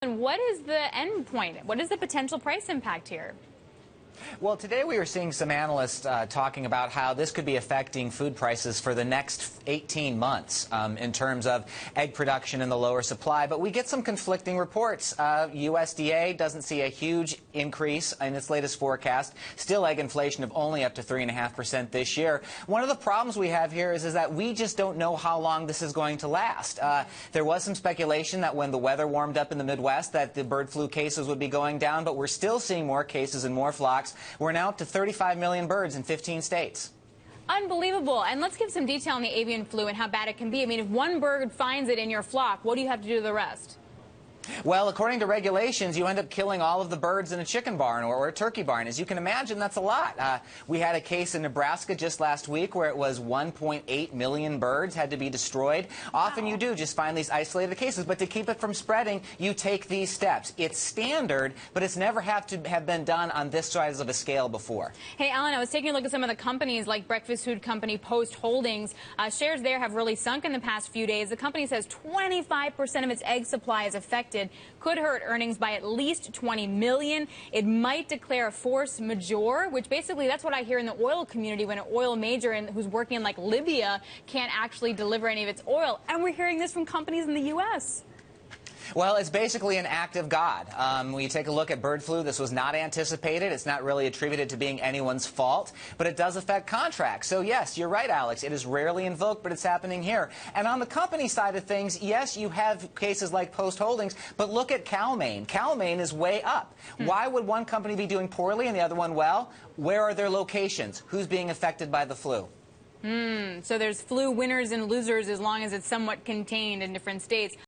And what is the end point? What is the potential price impact here? Well, today we are seeing some analysts talking about how this could be affecting food prices for the next 18 months in terms of egg production and the lower supply. But we get some conflicting reports. USDA doesn't see a huge increase in its latest forecast. Still egg inflation of only up to 3.5% this year. One of the problems we have here is that we just don't know how long this is going to last. There was some speculation that when the weather warmed up in the Midwest that the bird flu cases would be going down, but we're still seeing more cases and more flocks. We're now up to 35 million birds in 15 states. Unbelievable. And let's give some detail on the avian flu and how bad it can be. I mean, if one bird finds it in your flock, what do you have to do to the rest? Well, according to regulations, you end up killing all of the birds in a chicken barn or a turkey barn. As you can imagine, that's a lot. We had a case in Nebraska just last week where it was 1.8 million birds had to be destroyed. Wow. Often you do just find these isolated cases, but to keep it from spreading, you take these steps. It's standard, but it's never have been done on this size of a scale before. Hey, Alan, I was taking a look at some of the companies like breakfast food company Post Holdings. Shares there have really sunk in the past few days. The company says 25% of its egg supply is affected. Could hurt earnings by at least $20 million. It might declare a force majeure, which basically that's what I hear in the oil community when an oil major who's working in like Libya can't actually deliver any of its oil. And we're hearing this from companies in the U.S. Well, it's basically an act of God. When you take a look at bird flu, this was not anticipated. It's not really attributed to being anyone's fault, but it does affect contracts. So, yes, you're right, Alex. It is rarely invoked, but it's happening here. And on the company side of things, yes, you have cases like Post Holdings, but look at Cal-Maine. Cal-Maine is way up. Why would one company be doing poorly and the other one well? Where are their locations? Who's being affected by the flu? So there's flu winners and losers as long as it's somewhat contained in different states.